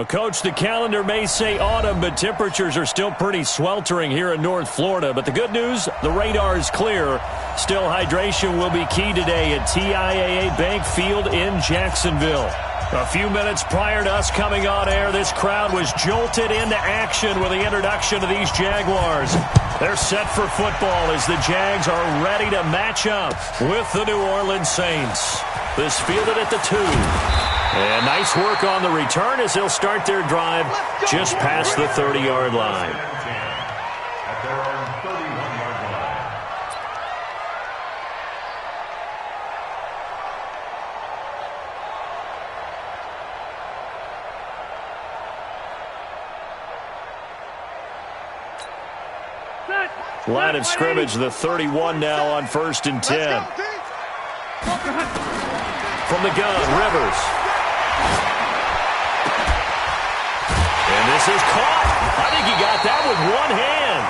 Well, Coach, the calendar may say autumn, but temperatures are still pretty sweltering here in North Florida. But the good news, the radar is clear. Still, hydration will be key today at TIAA Bank Field in Jacksonville. A few minutes prior to us coming on air, this crowd was jolted into action with the introduction of these Jaguars. They're set for football as the Jags are ready to match up with the New Orleans Saints. This fielded at the 2. And nice work on the return as they'll start their drive just past the 30-yard line. Line of scrimmage, the 31 now on 1st and 10. From the gun, Rivers. And this is caught. I think he got that with one hand.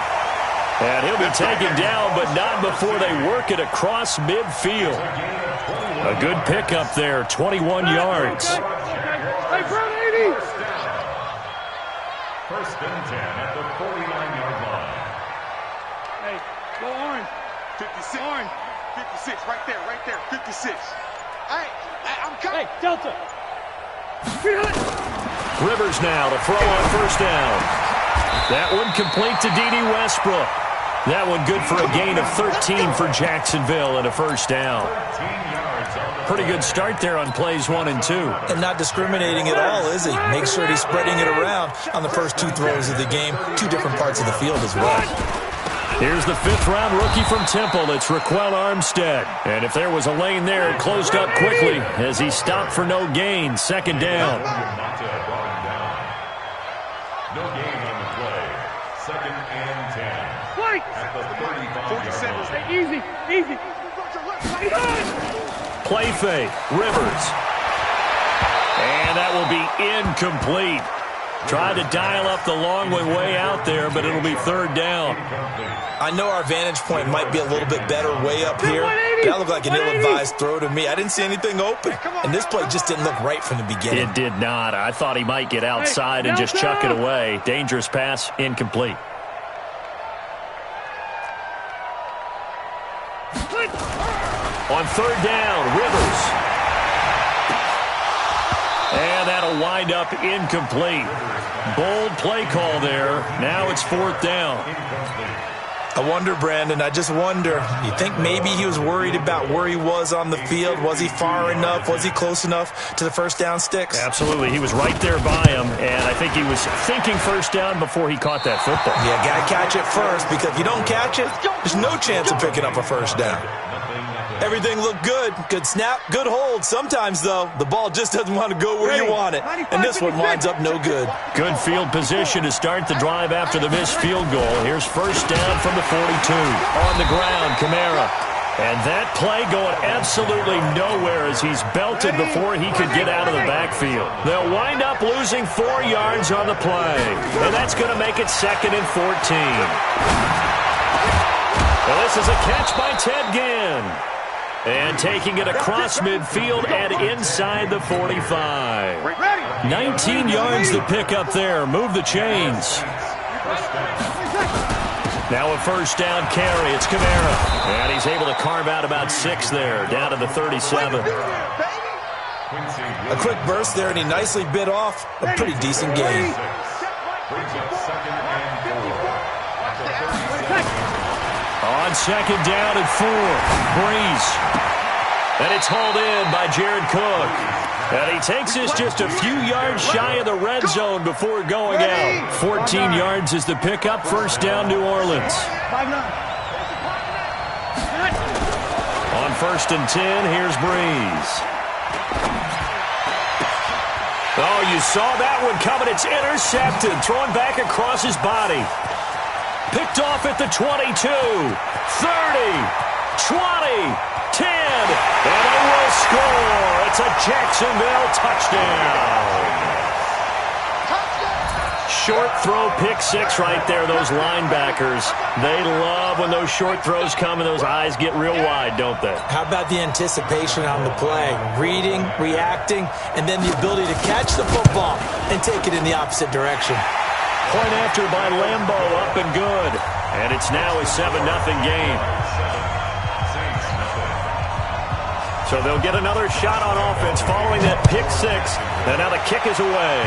And he'll be taken down, but not before they work it across midfield. A good pickup there, 21 yards. Hey, front 80. First and 10 at the 49-yard line. Hey, go orange. 56. Orange. 56, right there, 56. Hey, I'm coming. Hey, Delta. Rivers now to throw on 1st down. That one complete to D.D. Westbrook. That one good for a gain of 13 for Jacksonville and a 1st down. Pretty good start there on plays 1 and 2. And not discriminating at all, is he? Make sure he's spreading it around on the first 2 throws of the game. 2 different parts of the field as well. Here's the 5th-round rookie from Temple. It's Raquel Armstead. And if there was a lane there, it closed up quickly as he stopped for no gain. 2nd down. No gain on the play. 2nd and 10. White. At the 47. Easy. Play fake. Rivers. And that will be incomplete. Tried to dial up the long way out there, but it'll be 3rd down. I know our vantage point might be a little bit better way up here. That looked like an ill-advised throw to me. I didn't see anything open. And this play just didn't look right from the beginning. It did not. I thought he might get outside and just chuck it away. Dangerous pass, incomplete. On 3rd down, Rivers. And that'll wind up incomplete. Bold play call there. Now it's 4th down. I wonder, Brandon, I just wonder. You think maybe he was worried about where he was on the field? Was he far enough? Was he close enough to the 1st down sticks? Absolutely. He was right there by him, and I think he was thinking 1st down before he caught that football. Yeah, got to catch it first, because if you don't catch it, there's no chance of picking up a 1st down. Everything looked good. Good snap, good hold. Sometimes, though, the ball just doesn't want to go where you want it. And this one winds up no good. Good field position to start the drive after the missed field goal. Here's 1st down from the 42. On the ground, Kamara. And that play going absolutely nowhere as he's belted before he could get out of the backfield. They'll wind up losing 4 yards on the play. And that's going to make it 2nd and 14. Well, this is a catch by Ted Ginn. And taking it across midfield and inside the 45. 19 yards to pick up there. Move the chains. Now a 1st down carry. It's Kamara. And he's able to carve out about 6 there. Down to the 37. A quick burst there, and he nicely bit off a pretty decent gain. On 2nd down and 4. Breeze. And it's hauled in by Jared Cook. And he takes this just a few yards shy of the red zone before going out. 14 yards is the pickup. 1st down, New Orleans. On 1st and 10, here's Breeze. Oh, you saw that one coming. It's intercepted. Thrown back across his body. Picked off at the 22, 30, 20, 10, and they will score. It's a Jacksonville touchdown. Short throw, pick six right there. Those linebackers, they love when those short throws come and those eyes get real wide, don't they? How about the anticipation on the play? Reading, reacting, and then the ability to catch the football and take it in the opposite direction. Point after by Lambo, up and good. And it's now a 7-0 game. So they'll get another shot on offense following that pick six. And now the kick is away.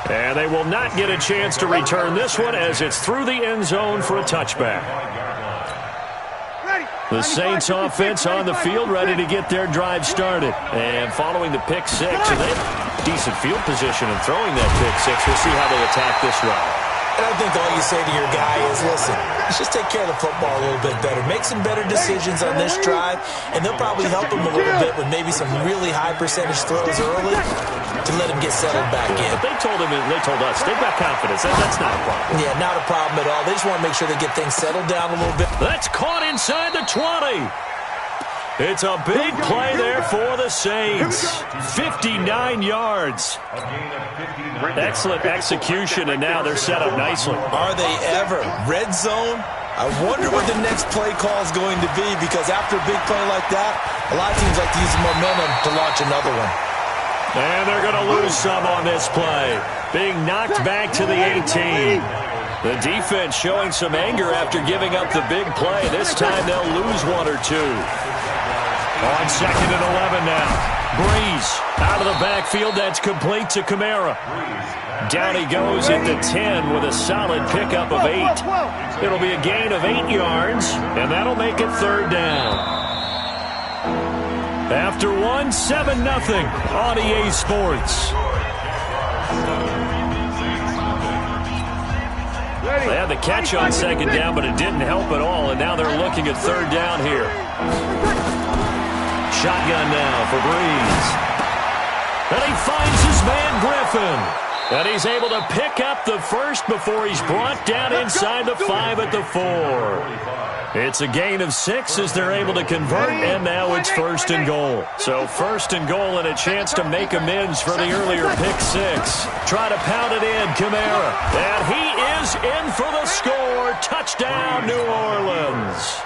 And they will not get a chance to return this one as it's through the end zone for a touchback. The Saints offense on the field ready to get their drive started. And following the pick six, and they have decent field position in throwing that pick six. We'll see how they attack this round. And I think all you say to your guy is, listen, let's just take care of the football a little bit better. Make some better decisions on this drive, and they'll probably help him a little bit with maybe some really high percentage throws early to let him get settled back in. But they told us, they've got confidence. That's not a problem. Yeah, not a problem at all. They just want to make sure they get things settled down a little bit. That's caught inside the 20. It's a big play there for the Saints. 59 yards. Excellent execution, and now they're set up nicely. Are they ever? Red zone? I wonder what the next play call is going to be, because after a big play like that, a lot of teams like to use the momentum to launch another one. And they're going to lose some on this play. Being knocked back to the 18. The defense showing some anger after giving up the big play. This time they'll lose one or two. On 2nd and 11 now. Breeze out of the backfield. That's complete to Kamara. Down he goes at the 10 with a solid pickup of 8. It'll be a gain of 8 yards, and that'll make it 3rd down. After 7-0 on EA Sports. They had the catch on 2nd down, but it didn't help at all, and now they're looking at 3rd down here. Shotgun now for Breeze. And he finds his man Griffin. And he's able to pick up the first before he's brought down inside the 5 at the 4. It's a gain of 6 as they're able to convert, and now it's 1st and goal. So 1st and goal and a chance to make amends for the earlier pick 6. Try to pound it in, Kamara. And he is in for the score. Touchdown, New Orleans.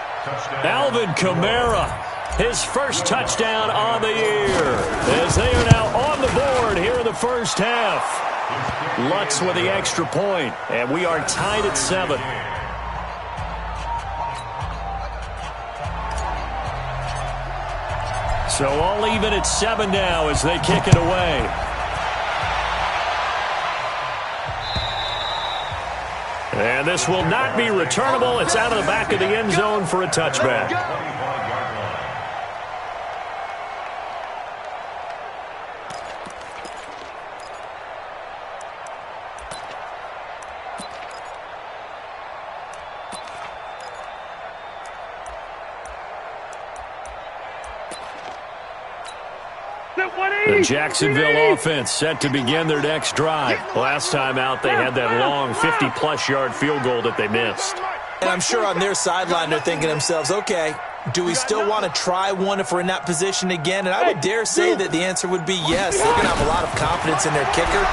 Alvin Kamara. His first touchdown on the year as they are now on the board here in the first half. Lutz with the extra point, and we are tied at 7. So all even at 7 now as they kick it away. And this will not be returnable. It's out of the back of the end zone for a touchback. The Jacksonville offense set to begin their next drive. Last time out, they had that long 50-plus yard field goal that they missed. And I'm sure on their sideline they're thinking to themselves, okay, do we still want to try one if we're in that position again? And I would dare say that the answer would be yes. They're going to have a lot of confidence in their kicker.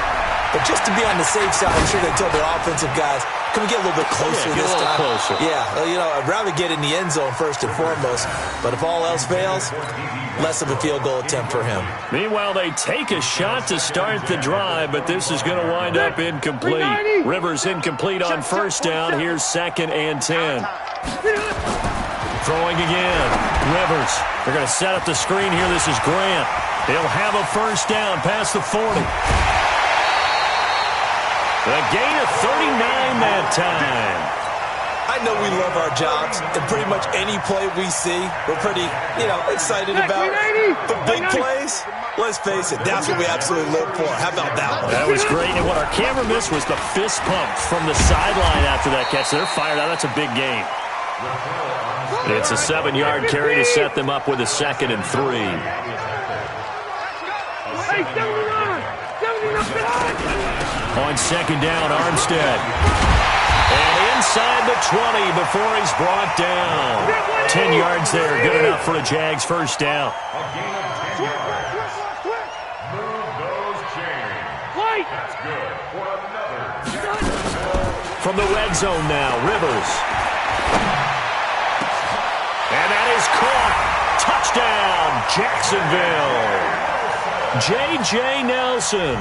But just to be on the safe side, I'm sure they told their offensive guys, can we get a little bit closer this time? Closer. Yeah, I'd rather get in the end zone first and foremost. But if all else fails, less of a field goal attempt for him. Meanwhile, they take a shot to start the drive, but this is going to wind up incomplete. Rivers incomplete on 1st down. Here's 2nd and 10. Throwing again. Rivers. They're going to set up the screen here. This is Grant. They'll have a 1st down past the 40. A gain of 39 that time. I know we love our jobs, and pretty much any play we see, we're pretty, excited about. But big plays, let's face it, that's what we absolutely live for. How about that one? That was great, and what our camera missed was the fist pump from the sideline after that catch. They're fired out. That's a big gain. It's a 7-yard carry to set them up with a 2nd and 3. On 2nd down, Armstead. And inside the 20 before he's brought down. 10 yards there, good enough for a Jags 1st down. From the red zone now, Rivers. And that is caught. Touchdown, Jacksonville. J.J. Nelson,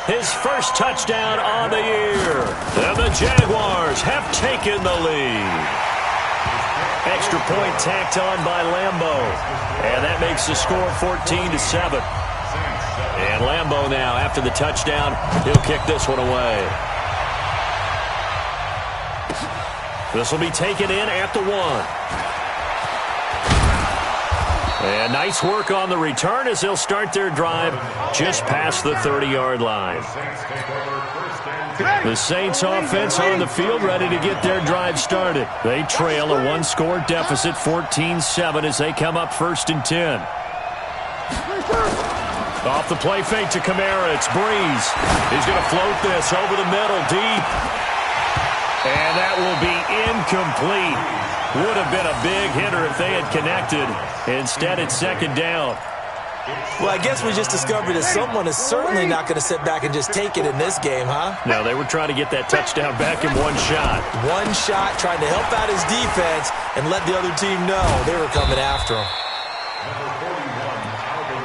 his first touchdown on the year. And the Jaguars have taken the lead. Extra point tacked on by Lambeau. And that makes the score 14-7. And Lambeau now, after the touchdown, he'll kick this one away. This will be taken in at the 1. And nice work on the return as they'll start their drive just past the 30-yard line. The Saints offense on the field ready to get their drive started. They trail a one-score deficit, 14-7, as they come up 1st and 10. Off the play fake to Kamara. It's Breeze. He's going to float this over the middle deep. And that will be incomplete. Would have been a big hitter if they had connected. Instead, it's 2nd down. Well, I guess we just discovered that someone is certainly not going to sit back and just take it in this game, huh? No, they were trying to get that touchdown back in one shot. One shot, trying to help out his defense and let the other team know they were coming after him.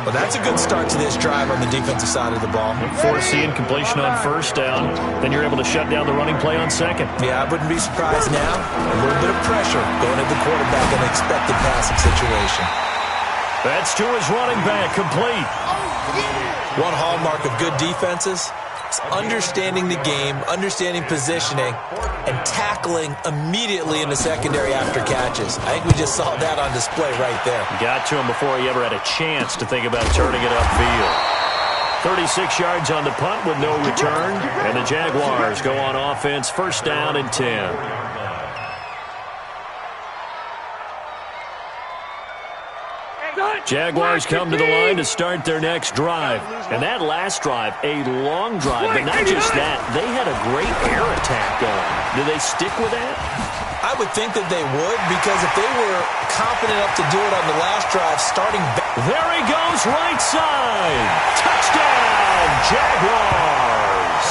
Well, that's a good start to this drive on the defensive side of the ball. Forcing completion on 1st down. Then you're able to shut down the running play on 2nd. Yeah, I wouldn't be surprised now. A little bit of pressure going at the quarterback in an expected passing situation. That's to his running back, complete. One hallmark of good defenses is understanding the game, understanding positioning, and tackling immediately in the secondary after catches. I think we just saw that on display right there. Got to him before he ever had a chance to think about turning it upfield. 36 yards on the punt with no return, and the Jaguars go on offense, 1st down and 10. Jaguars come to the line to start their next drive. And that last drive, a long drive, but not just that. They had a great air attack going. Do they stick with that? I would think that they would, because if they were confident enough to do it on the last drive, starting back. There he goes, right side. Touchdown, Jaguars.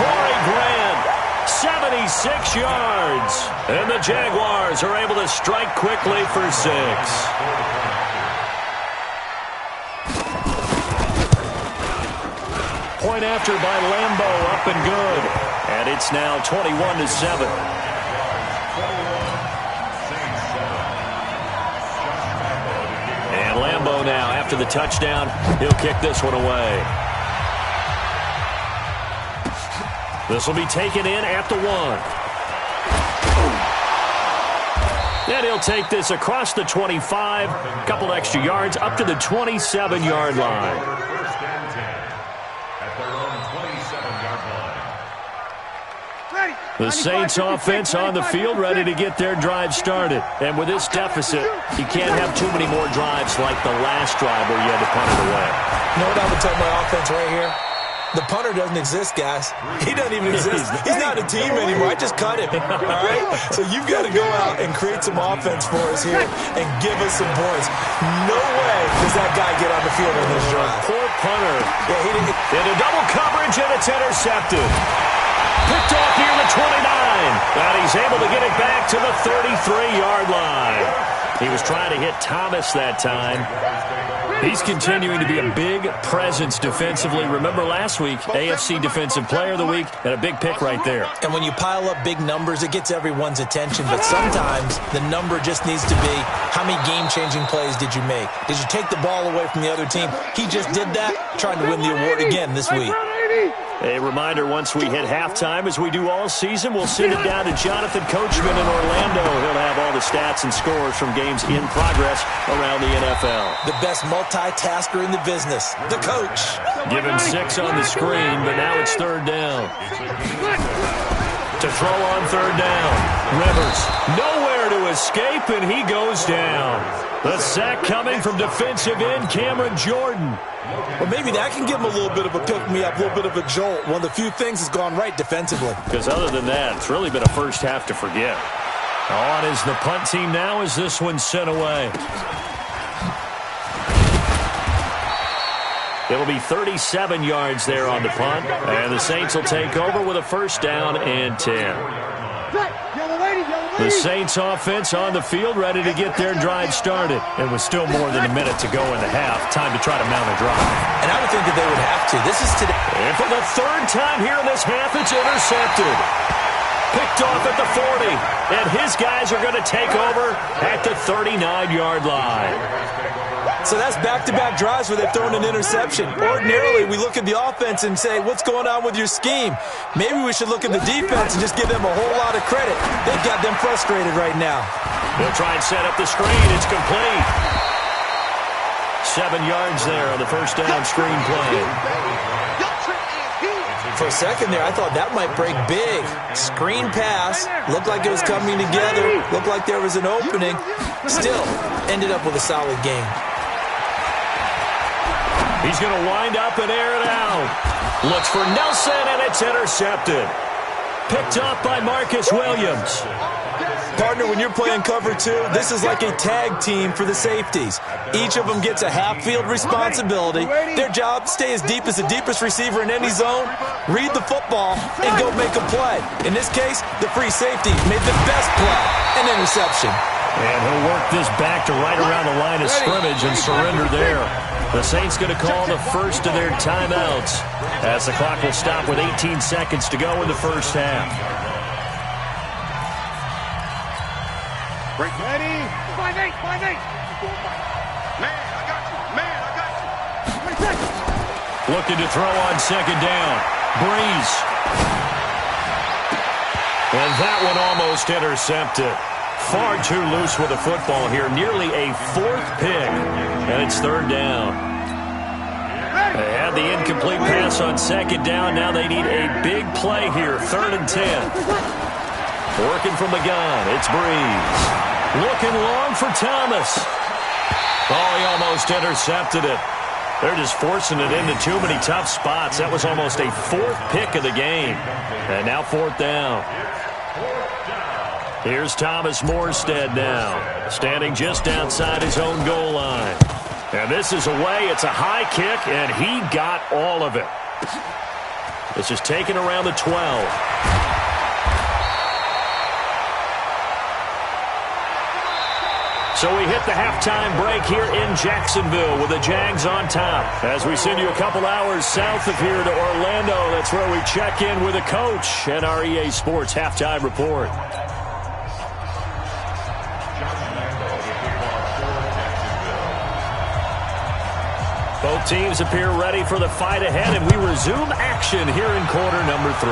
Corey Grant, 76 yards. And the Jaguars are able to strike quickly for 6. Point after by Lambeau, up and good. And it's now 21-7. And Lambeau now, after the touchdown, he'll kick this one away. This will be taken in at the 1. And he'll take this across the 25, a couple extra yards, up to the 27-yard line. The Saints offense on the field ready to get their drive started. And with this deficit, you can't have too many more drives like the last drive where you had to punt it away. You know what I would tell my offense right here? The punter doesn't exist, guys. He doesn't even exist. He's not a team anymore. I just cut him. All right? So you've got to go out and create some offense for us here and give us some points. No way does that guy get on the field on this drive. Poor punter. Yeah, he didn't. Into double coverage, and it's intercepted. Picked off near the 29. And he's able to get it back to the 33-yard line. He was trying to hit Thomas that time. He's continuing to be a big presence defensively. Remember last week, AFC Defensive Player of the Week, and a big pick right there. And when you pile up big numbers, it gets everyone's attention. But sometimes the number just needs to be, how many game-changing plays did you make? Did you take the ball away from the other team? He just did that, trying to win the award again this week. A reminder, once we hit halftime, as we do all season, we'll send it down to Jonathan Coachman in Orlando. He'll have all the stats and scores from games in progress around the NFL. The best multitasker in the business, the coach. Give him 6 on the screen, but now it's 3rd down. To throw on 3rd down. Rivers, nowhere to escape, and he goes down. The sack coming from defensive end Cameron Jordan. Well, maybe that can give him a little bit of a pick-me-up, a little bit of a jolt. One of the few things has gone right defensively. Because other than that, it's really been a first half to forget. On is the punt team now as this one's sent away. It'll be 37 yards there on the punt, and the Saints will take over with a first down and 10. The Saints offense on the field, ready to get their drive started. It was still more than a minute to go in the half. Time to try to mount a drive. And I would think that they would have to. This is today. And for the third time here in this half, it's intercepted. Picked off at the 40. And his guys are going to take over at the 39-yard line. So that's back-to-back drives where they've thrown an interception. Ordinarily, we look at the offense and say, what's going on with your scheme? Maybe we should look at the defense and just give them a whole lot of credit. They've got them frustrated right now. They'll try and set up the screen. It's complete. 7 yards there on the first down screen play. For a second there, I thought that might break big. Screen pass. Looked like it was coming together. Looked like there was an opening. Still, ended up with a solid game. He's going to wind up and air it out. Looks for Nelson, and it's intercepted. Picked up by Marcus Williams. Partner, when you're playing cover two, this is like a tag team for the safeties. Each of them gets a half-field responsibility. Their job, stay as deep as the deepest receiver in any zone, read the football, and go make a play. In this case, the free safety made the best play, an interception. And he'll work this back to right around the line of scrimmage and surrender there. The Saints going to call the first of their timeouts as the clock will stop with 18 seconds to go in the first half. Ready? 5-8. Man, I got you. Looking to throw on second down. Breeze. And that one almost intercepted. Far too loose with the football here. Nearly a fourth pick. And it's third down. They had the incomplete pass on second down. Now they need a big play here. 3rd and 10. Working from the gun. It's Breeze. Looking long for Thomas. Oh, he almost intercepted it. They're just forcing it into too many tough spots. That was almost a fourth pick of the game. And now 4th down. Here's Thomas Morstead now, standing just outside his own goal line. And this is away. It's a high kick, and he got all of it. This is taken around the 12. So we hit the halftime break here in Jacksonville with the Jags on top. As we send you a couple hours south of here to Orlando, that's where we check in with the coach and our EA Sports halftime report. Both teams appear ready for the fight ahead, and we resume action here in quarter number 3.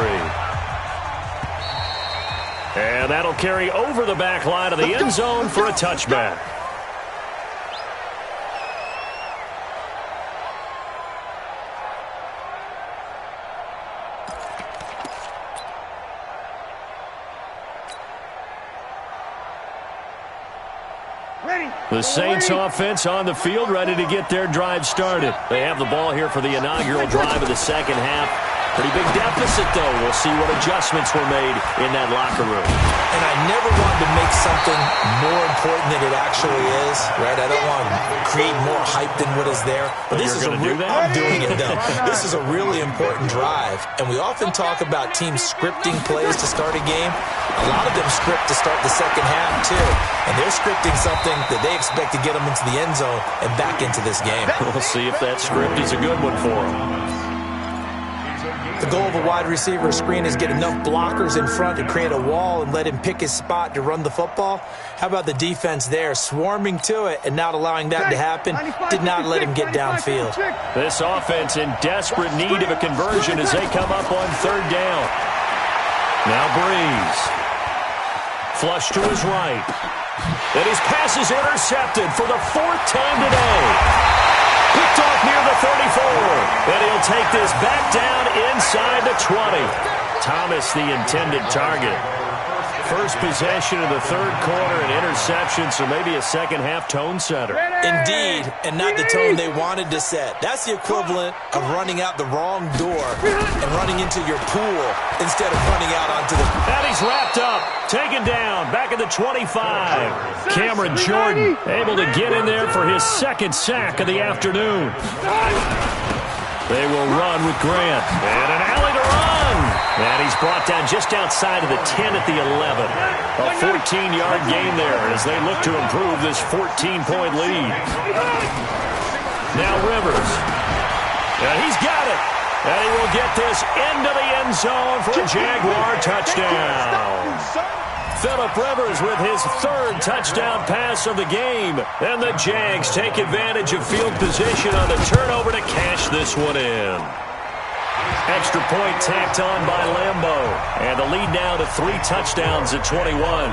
And that'll carry over the back line of the end zone for a touchback. The Saints offense on the field, ready to get their drive started. They have the ball here for the inaugural drive of the second half. Pretty big deficit, though. We'll see what adjustments were made in that locker room. And I never wanted to make something more important than it actually is, right? I don't want to create more hype than what is there. But this is I'm doing it, though. This is a really important drive. And we often talk about teams scripting plays to start a game. A lot of them script to start the second half, too. And they're scripting something that they expect to get them into the end zone and back into this game. We'll see if that script is a good one for them. The goal of a wide receiver screen is get enough blockers in front to create a wall and let him pick his spot to run the football. How about the defense there, swarming to it and not allowing that to happen? Did not let him get downfield. This offense in desperate need of a conversion as they come up on third down. Now Breeze. Flush to his right. And his pass is intercepted for the 4th time today. Picked off near the 34. And he'll take this back down inside the 20. Thomas, the intended target. First possession of the third quarter, an interception, so maybe a second-half tone setter. Indeed, and not the tone they wanted to set. That's the equivalent of running out the wrong door and running into your pool instead of running out onto the... And he's wrapped up, taken down, back at the 25. Cameron Jordan able to get in there for his second sack of the afternoon. They will run with Grant. And an alley to run. And he's brought down just outside of the 10 at the 11. A 14-yard gain there as they look to improve this 14-point lead. Now Rivers. And he's got it. And he will get this into the end zone for a Jaguar touchdown. Phillip Rivers with his third touchdown pass of the game. And the Jags take advantage of field position on the turnover to cash this one in. Extra point tacked on by Lambo. And the lead now to 3 touchdowns at 21.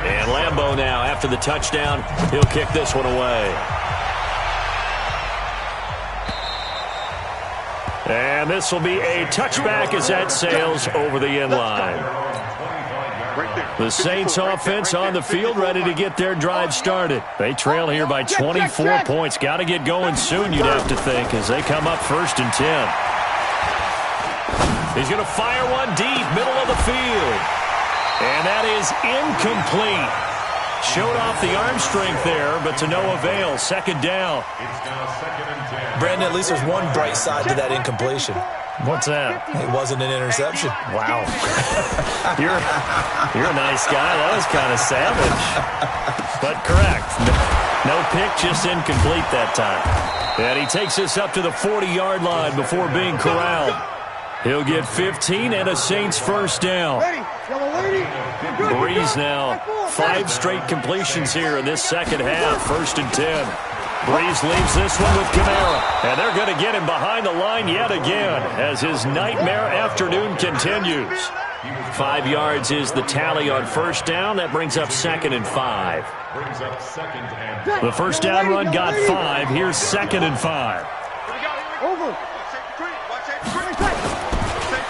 And Lambo now, after the touchdown, he'll kick this one away. And this will be a touchback as that sails over the end line. The Saints offense on the field ready to get their drive started. They trail here by 24 points. Got to get going soon, you'd have to think, as they come up 1st and 10. He's going to fire one deep, middle of the field. And that is incomplete. Showed off the arm strength there, but to no avail. 2nd down. Brandon, at least there's one bright side to that incompletion. What's that? It wasn't an interception. Wow. You're a nice guy. That was kind of savage. But correct. No pick, just incomplete that time. And he takes us up to the 40-yard line before being corralled. He'll get 15 and a Saints first down. Breeze now. 5 straight completions here in this second half. 1st and 10. Breeze leaves this one with Kamara. And they're going to get him behind the line yet again as his nightmare afternoon continues. 5 yards is the tally on first down. That brings up 2nd and 5. The first down run got 5. Here's 2nd and 5.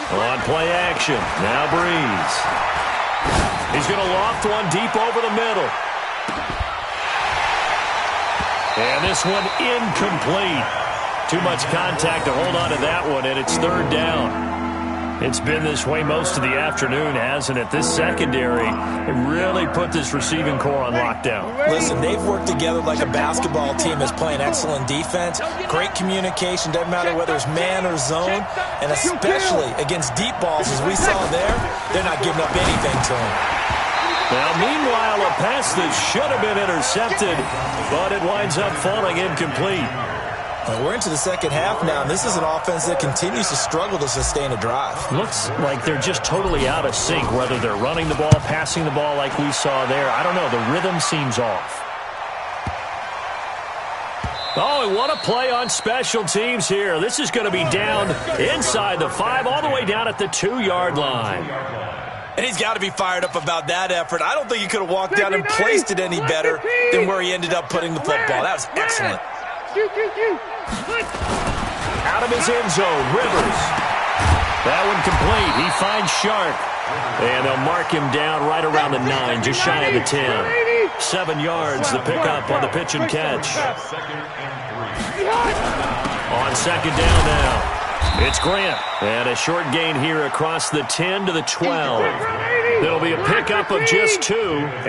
On play action. Now Breeze. He's going to loft one deep over the middle. And this one incomplete. Too much contact to hold on to that one, and it's 3rd down. It's been this way most of the afternoon, hasn't it? This secondary really put this receiving core on lockdown. Listen, they've worked together like a basketball team that's playing excellent defense. Great communication, doesn't matter whether it's man or zone. And especially against deep balls, as we saw there, they're not giving up anything to them. Now, meanwhile, a pass that should have been intercepted, but it winds up falling incomplete. We're into the second half now, and this is an offense that continues to struggle to sustain a drive. Looks like they're just totally out of sync, whether they're running the ball, passing the ball like we saw there. I don't know. The rhythm seems off. Oh, and what a play on special teams here. This is going to be down inside the 5, all the way down at the 2-yard line. And he's got to be fired up about that effort. I don't think he could have walked down and placed it any better than where he ended up putting the football. That was excellent. Out of his end zone, Rivers. That one complete. He finds Sharp. And they'll mark him down right around the 9, just shy of the 10. 7 yards, the pickup on the pitch and catch. On 2nd down now. It's Grant. And a short gain here across the 10 to the 12. There'll be a pickup of just 2,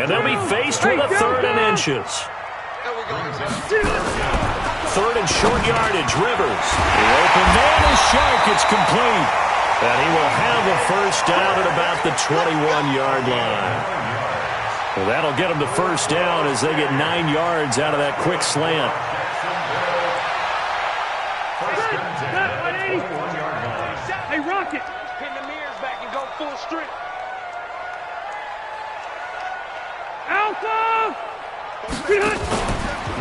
and they'll be faced with a 3rd and inches. 3rd and short yardage, Rivers. The open man is Shark. It's complete. And he will have a first down at about the 21-yard line. Well, that'll get him the first down as they get 9 yards out of that quick slant. Hey, Rocket. Pin the mirrors back and go full strength. Alpha!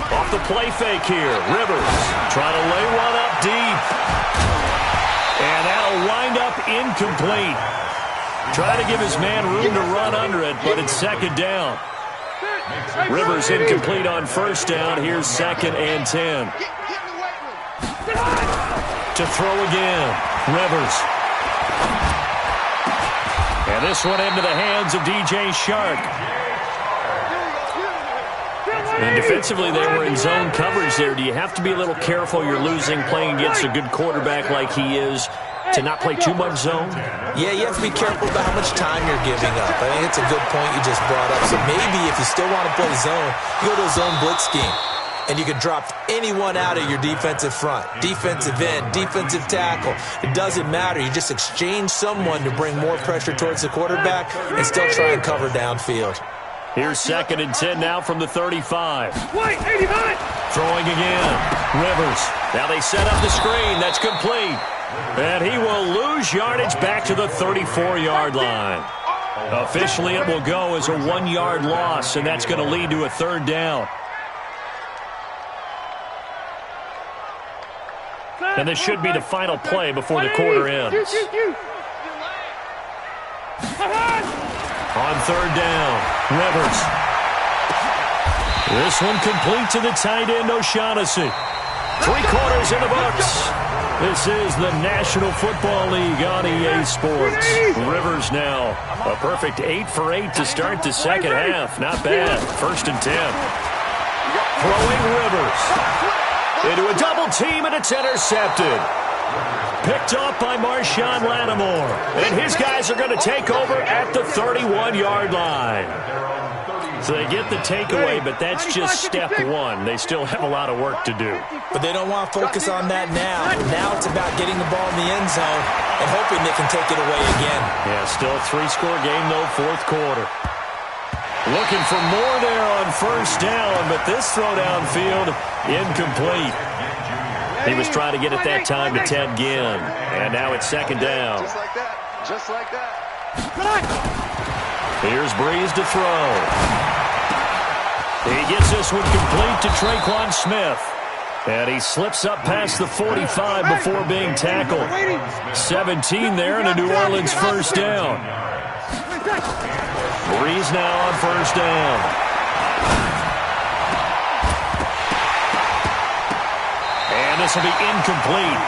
Off the play fake here. Rivers trying to lay one up deep. And that'll wind up incomplete. Try to give his man room to run under it, but it's 2nd down. Rivers incomplete on first down. Here's 2nd and 10. To throw again. Rivers. And this one into the hands of DJ Shark. And defensively, they were in zone coverage there. Do you have to be a little careful? You're losing, playing against a good quarterback like he is, to not play too much zone? Yeah, you have to be careful about how much time you're giving up. I think it's a good point you just brought up. So maybe if you still want to play zone, you go to a zone blitz scheme. and you can drop anyone out of your defensive front. Defensive end, defensive tackle. It doesn't matter. You just exchange someone to bring more pressure towards the quarterback and still try and cover downfield. Here's 2nd and 10 now from the 35. Wait, 89! Throwing again. Rivers. Now they set up the screen. That's complete. And he will lose yardage back to the 34-yard line. Officially, it will go as a 1-yard loss, and that's going to lead to a 3rd down. And this should be the final play before the quarter ends. On 3rd down, Rivers. This one complete to the tight end, O'Shaughnessy. 3 quarters in the books. This is the National Football League on EA Sports. Rivers now a perfect 8 for 8 to start the second half. Not bad. 1st and 10. Throwing Rivers. Into a double team, and it's intercepted. Picked up by Marshawn Lattimore. And his guys are going to take over at the 31-yard line. So they get the takeaway, but that's just step 1. They still have a lot of work to do. But they don't want to focus on that now. Now it's about getting the ball in the end zone and hoping they can take it away again. Yeah, still a 3-score game, though, 4th quarter. Looking for more there on 1st down, but this throw downfield, incomplete. He was trying to get it that time to Ted Ginn. And now it's 2nd down. Just like that. Just like that. Here's Breeze to throw. He gets this one complete to Traquan Smith. And he slips up past the 45 before being tackled. 17 there and a New Orleans 1st down. Breeze now on 1st down. And this will be incomplete.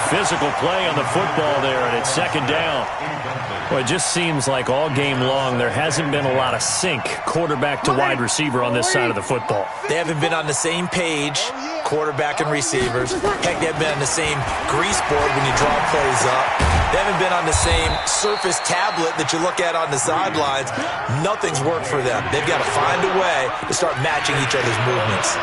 Physical play on the football there, and it's 2nd down. Well, it just seems like all game long there hasn't been a lot of sync quarterback to wide receiver on this side of the football. They haven't been on the same page, quarterback and receivers. Heck, they haven't been on the same grease board when you draw plays up. They haven't been on the same surface tablet that you look at on the sidelines. Nothing's worked for them. They've got to find a way to start matching each other's movements.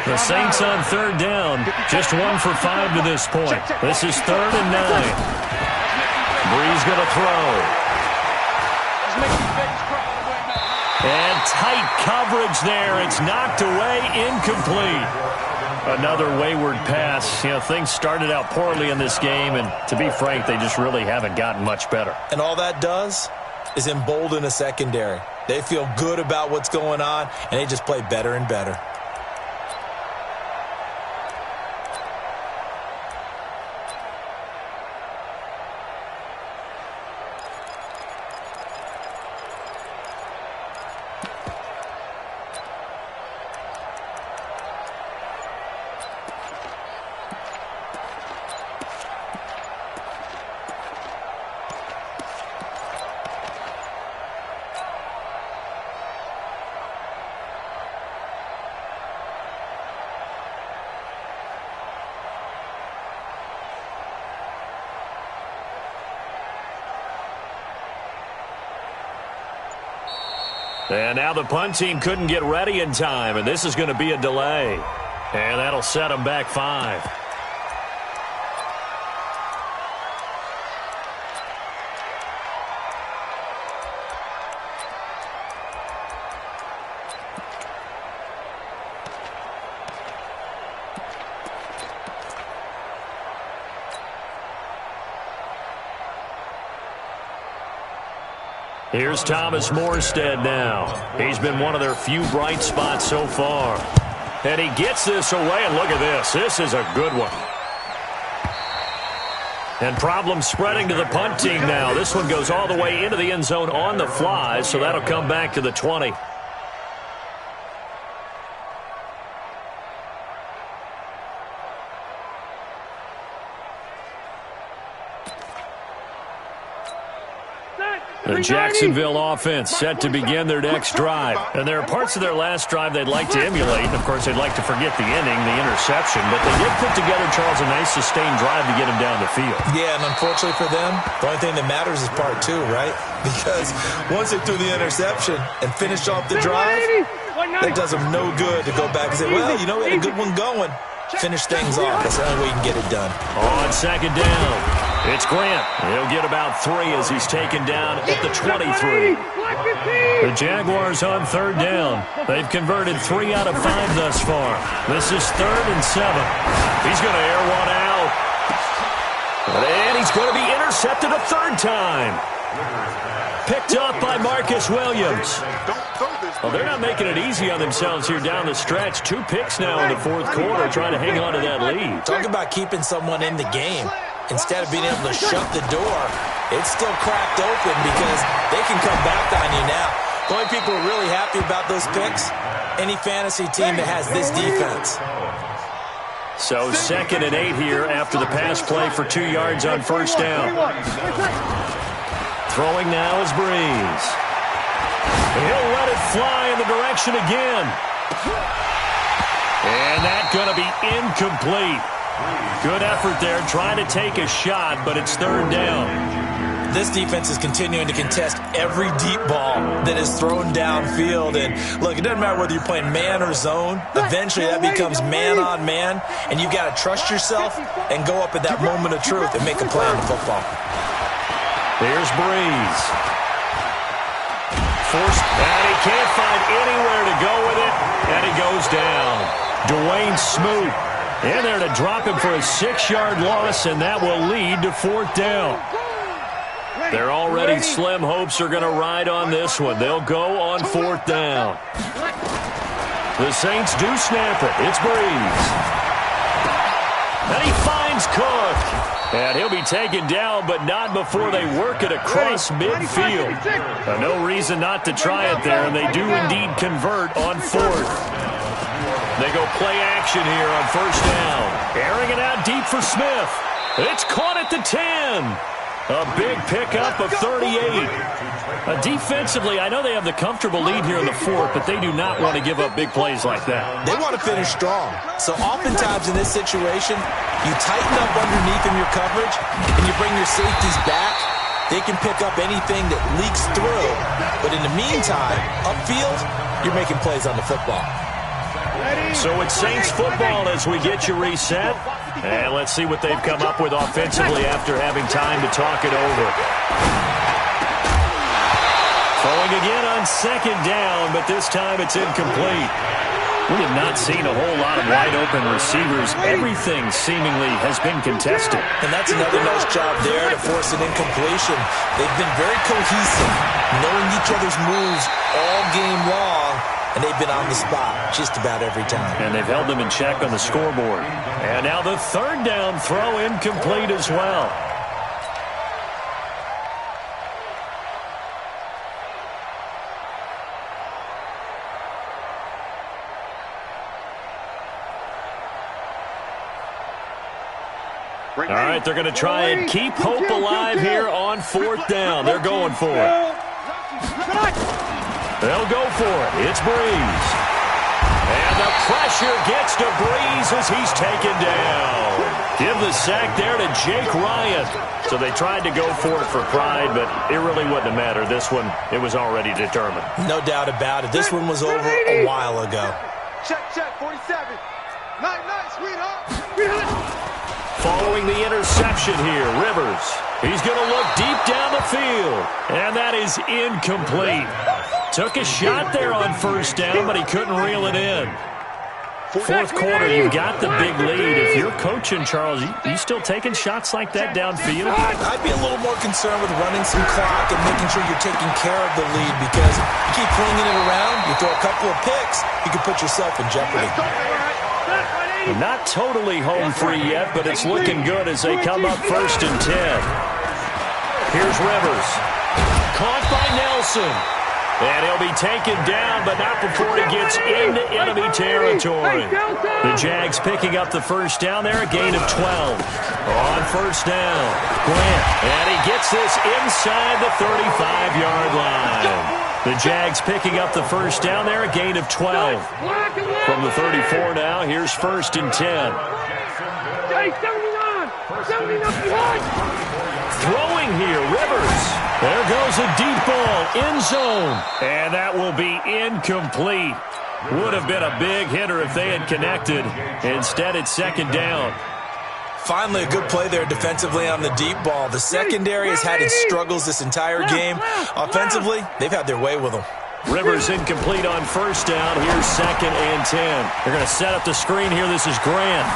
The Saints on 3rd down, just 1 for 5 to this point. This is 3rd and 9. Breeze going to throw. And tight coverage there. It's knocked away, incomplete. Another wayward pass. You know, things started out poorly in this game, and to be frank, they just really haven't gotten much better. And all that does is embolden a secondary. They feel good about what's going on, and they just play better and better. And now the punt team couldn't get ready in time, and this is going to be a delay. And that'll set them back 5. Here's Thomas Morstead now. He's been one of their few bright spots so far. And he gets this away, and look at this. This is a good one. And problems spreading to the punt team now. This one goes all the way into the end zone on the fly, so that'll come back to the 20. The Jacksonville offense set to begin their next drive. And there are parts of their last drive they'd like to emulate. Of course, they'd like to forget the inning, the interception. But they did put together, Charles, a nice sustained drive to get him down the field. Yeah, and unfortunately for them, the only thing that matters is part two, right? Because once they threw the interception and finished off the drive, that does them no good to go back and say, well, you know, we had a good one going. Finish things off. That's the only way you can get it done. On second down, it's Grant. He'll get about 3 as he's taken down at the 23. The Jaguars on third down. They've converted 3 out of 5 thus far. This is 3rd and 7. He's going to air one out. And he's going to be intercepted a 3rd time. Picked up by Marcus Williams. Well, they're not making it easy on themselves here down the stretch. 2 picks now in the 4th quarter, trying to hang on to that lead. Talk about keeping someone in the game. Instead of being able to shut the door, it's still cracked open because they can come back on you now. The only people who are really happy about those picks, any fantasy team that has this defense. So 2nd and 8 here after the pass play for 2 yards on 1st down. Throwing now is Breeze. He'll let it fly in the direction again. And that's going to be incomplete. Good effort there, trying to take a shot, but it's 3rd down. This defense is continuing to contest every deep ball that is thrown downfield. And, look, it doesn't matter whether you're playing man or zone. Eventually that becomes man on man, and you've got to trust yourself and go up at that moment of truth and make a play on the football. Here's Breeze. Forced, and he can't find anywhere to go with it, and he goes down. Dwayne Smoot in there to drop him for a 6-yard loss, and that will lead to 4th down. Their already slim hopes are going to ride on this one. They'll go on 4th down. The Saints do snap it. It's Breeze. And he finds Cook. And he'll be taken down, but not before they work it across midfield. No reason not to try it there, and they do indeed convert on 4th. They go play action here on 1st down. Airing it out deep for Smith. It's caught at the 10. A big pickup of 38. Defensively, I know they have the comfortable lead here in the 4th, but they do not want to give up big plays like that. They want to finish strong. So oftentimes in this situation, you tighten up underneath in your coverage, and you bring your safeties back. They can pick up anything that leaks through. But in the meantime, upfield, you're making plays on the football. So it's Saints football as we get you reset. And let's see what they've come up with offensively after having time to talk it over. Throwing again on 2nd down, but this time it's incomplete. We have not seen a whole lot of wide-open receivers. Everything seemingly has been contested. And that's another nice job there to force an incompletion. They've been very cohesive, knowing each other's moves all game long, and they've been on the spot just about every time. And they've held them in check on the scoreboard. And now the 3rd down throw incomplete as well. All right, they're going to try and keep hope alive here on 4th down. They're going for it. They'll go for it. It's Breeze. And the pressure gets to Breeze as he's taken down. Give the sack there to Jake Ryan. So they tried to go for it for pride, but it really wouldn't have mattered. This one, it was already determined. No doubt about it. This one was over a while ago. Check, 47. Night, sweetheart. Following the interception here, Rivers. He's going to look deep down the field. And that is incomplete. Took a shot there on 1st down, but he couldn't reel it in. 4th quarter, you've got the big lead. If you're coaching, Charles, you still taking shots like that downfield? I'd be a little more concerned with running some clock and making sure you're taking care of the lead, because you keep flinging it around, you throw a couple of picks, you can put yourself in jeopardy. Not totally home free yet, but it's looking good as they come up 1st and 10. Here's Rivers. Caught by Nelson. And he'll be taken down, but not before he gets into enemy territory. The Jags picking up the first down there, a gain of 12. On first down, Grant. And he gets this inside the 35-yard line. The Jags picking up the first down there, a gain of 12. From the 34 now, here's first and 10. Throwing here, Rivers. There goes a deep ball, end zone. And that will be incomplete. Would have been a big hitter if they had connected. Instead, it's second down. Finally, a good play there defensively on the deep ball. The secondary has had its struggles this entire game. Offensively, they've had their way with them. Rivers incomplete on first down. Here's second and 10. They're going to set up the screen here. This is Grant.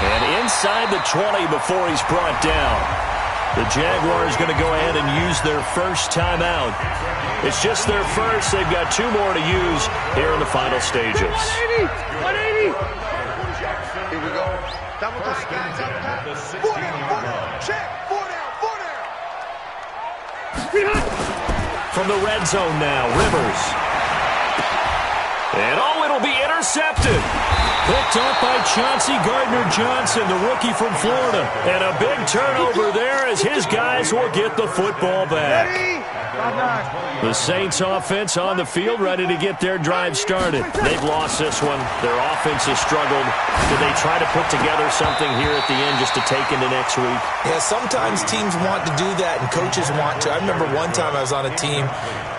And inside the 20 before he's brought down. The Jaguars going to go ahead and use their first timeout. It's just their first. They've got two more to use here in the final stages. 180. Here we go. Double tight, guys. Four down. Check. Four down. From the red zone now, Rivers. And it'll be intercepted. Picked up by Chauncey Gardner-Johnson, the rookie from Florida. And a big turnover there as his guys will get the football back. The Saints offense on the field, ready to get their drive started. They've lost this one. Their offense has struggled. Do they try to put together something here at the end just to take into next week? Yeah, sometimes teams want to do that and coaches want to. I remember one time I was on a team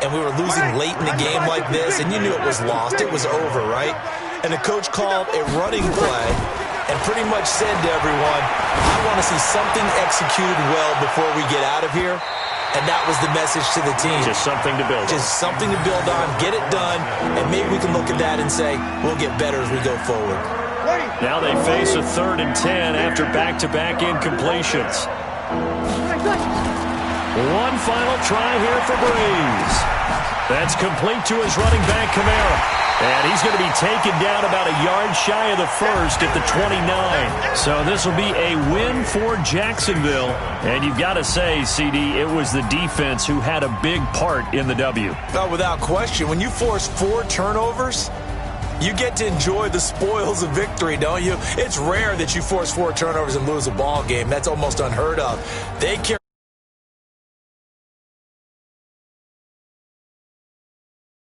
and we were losing late in the game like this, and you knew it was lost. It was over, right? And the coach called a running play and pretty much said to everyone, I want to see something executed well before we get out of here. And that was the message to the team. Just something to build on. Just something to build on, get it done, and maybe we can look at that and say, we'll get better as we go forward. Now they face a 3rd and 10 after back-to-back incompletions. One final try here for Breeze. That's complete to his running back, Kamara. And he's going to be taken down about a yard shy of the first at the 29. So this will be a win for Jacksonville. And you've got to say, CD, it was the defense who had a big part in the W. No, without question. When you force 4 turnovers, you get to enjoy the spoils of victory, don't you? It's rare that you force 4 turnovers and lose a ball game. That's almost unheard of. They carry